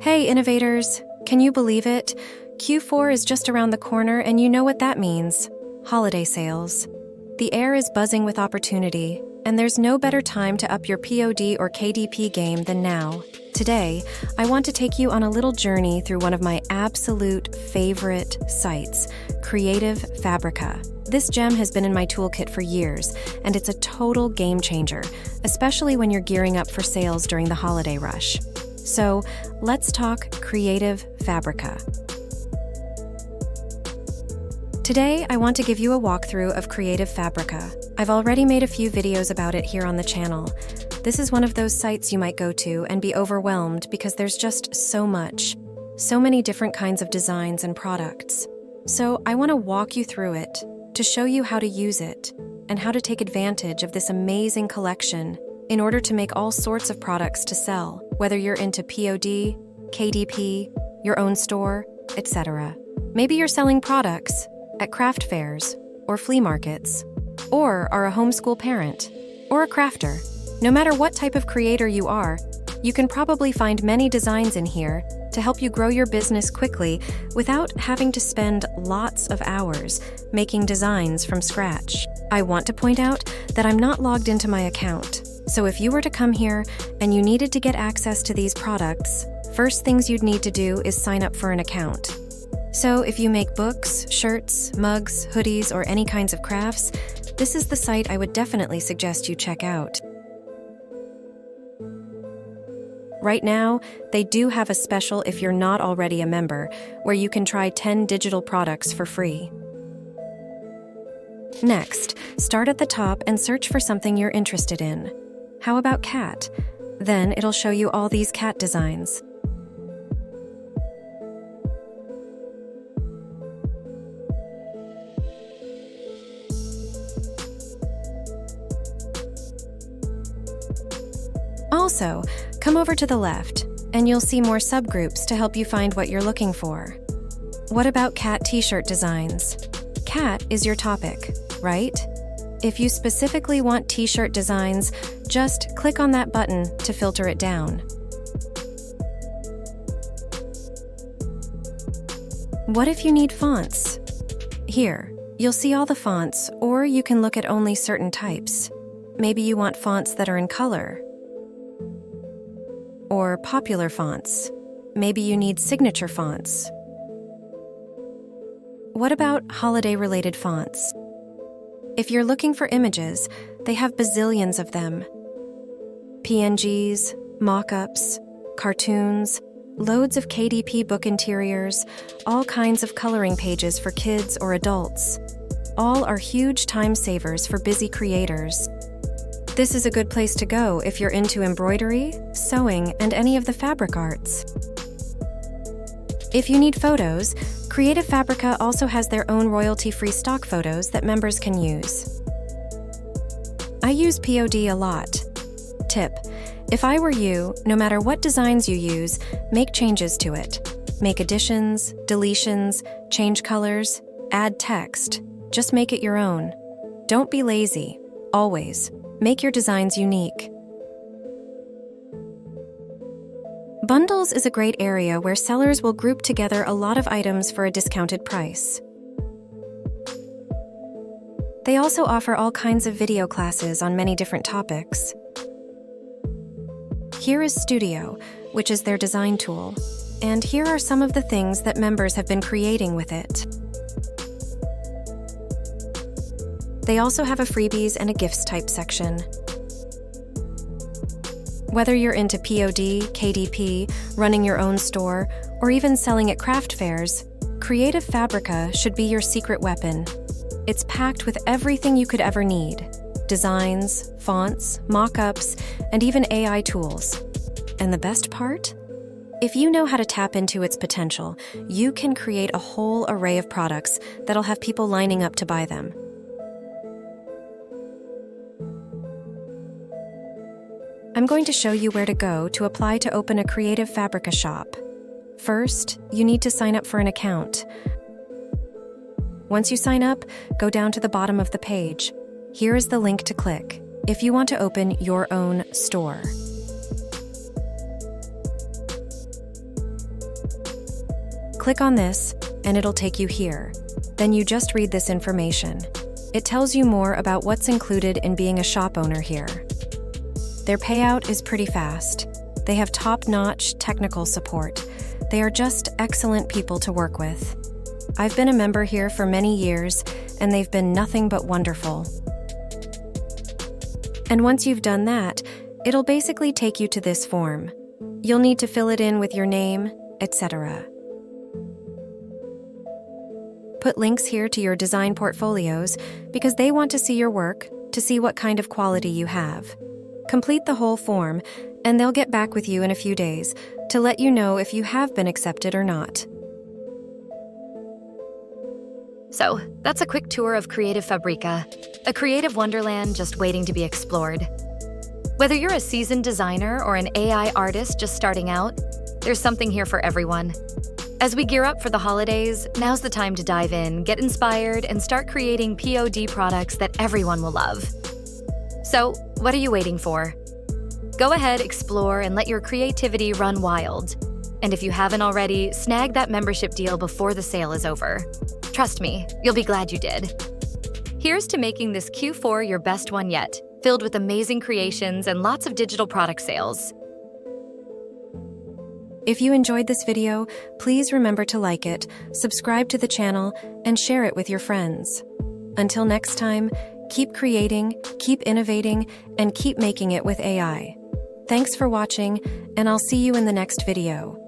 Hey, innovators! Can you believe it? Q4 is just around the corner, and you know what that means. Holiday sales. The air is buzzing with opportunity, and there's no better time to up your POD or KDP game than now. Today, I want to take you on a little journey through one of my absolute favorite sites, Creative Fabrica. This gem has been in my toolkit for years, and it's a total game changer, especially when you're gearing up for sales during the holiday rush. So, let's talk Creative Fabrica. Today, I want to give you a walkthrough of Creative Fabrica. I've already made a few videos about it here on the channel. This is one of those sites you might go to and be overwhelmed because there's just so much. So many different kinds of designs and products. So I want to walk you through it to show you how to use it and how to take advantage of this amazing collection in order to make all sorts of products to sell, whether you're into POD, KDP, your own store, etc. Maybe you're selling products at craft fairs or flea markets, or are a homeschool parent or a crafter. No matter what type of creator you are, you can probably find many designs in here to help you grow your business quickly without having to spend lots of hours making designs from scratch. I want to point out that I'm not logged into my account, so if you were to come here and you needed to get access to these products, first things you'd need to do is sign up for an account. So if you make books, shirts, mugs, hoodies, or any kinds of crafts, this is the site I would definitely suggest you check out. Right now, they do have a special if you're not already a member, where you can try 10 digital products for free. Next, start at the top and search for something you're interested in. How about cat? Then it'll show you all these cat designs. Also, come over to the left, and you'll see more subgroups to help you find what you're looking for. What about cat t-shirt designs? Cat is your topic, right? If you specifically want t-shirt designs, just click on that button to filter it down. What if you need fonts? Here, you'll see all the fonts, or you can look at only certain types. Maybe you want fonts that are in color, or popular fonts. Maybe you need signature fonts. What about holiday-related fonts? If you're looking for images, they have bazillions of them. PNGs, mock-ups, cartoons, loads of KDP book interiors, all kinds of coloring pages for kids or adults. All are huge time savers for busy creators. This is a good place to go if you're into embroidery, sewing, and any of the fabric arts. If you need photos, Creative Fabrica also has their own royalty-free stock photos that members can use. I use POD a lot. Tip: if I were you, no matter what designs you use, make changes to it. Make additions, deletions, change colors, add text. Just make it your own. Don't be lazy. Always. Make your designs unique. Bundles is a great area where sellers will group together a lot of items for a discounted price. They also offer all kinds of video classes on many different topics. Here is Studio, which is their design tool, and here are some of the things that members have been creating with it. They also have a freebies and a gifts type section. Whether you're into POD, KDP, running your own store, or even selling at craft fairs, Creative Fabrica should be your secret weapon. It's packed with everything you could ever need: designs, fonts, mock-ups, and even AI tools. And the best part? If you know how to tap into its potential, you can create a whole array of products that'll have people lining up to buy them. I'm going to show you where to go to apply to open a Creative Fabrica shop. First, you need to sign up for an account. Once you sign up, go down to the bottom of the page. Here is the link to click if you want to open your own store. Click on this, and it'll take you here. Then you just read this information. It tells you more about what's included in being a shop owner here. Their payout is pretty fast. They have top-notch technical support. They are just excellent people to work with. I've been a member here for many years, and they've been nothing but wonderful. And once you've done that, it'll basically take you to this form. You'll need to fill it in with your name, etc. Put links here to your design portfolios because they want to see your work, to see what kind of quality you have. Complete the whole form, and they'll get back with you in a few days to let you know if you have been accepted or not. So, that's a quick tour of Creative Fabrica, a creative wonderland just waiting to be explored. Whether you're a seasoned designer or an AI artist just starting out, there's something here for everyone. As we gear up for the holidays, now's the time to dive in, get inspired, and start creating POD products that everyone will love. So, what are you waiting for? Go ahead, explore, and let your creativity run wild. And if you haven't already, snag that membership deal before the sale is over. Trust me, you'll be glad you did. Here's to making this Q4 your best one yet, filled with amazing creations and lots of digital product sales. If you enjoyed this video, please remember to like it, subscribe to the channel, and share it with your friends. Until next time, keep creating, keep innovating, and keep making it with AI. Thanks for watching, and I'll see you in the next video.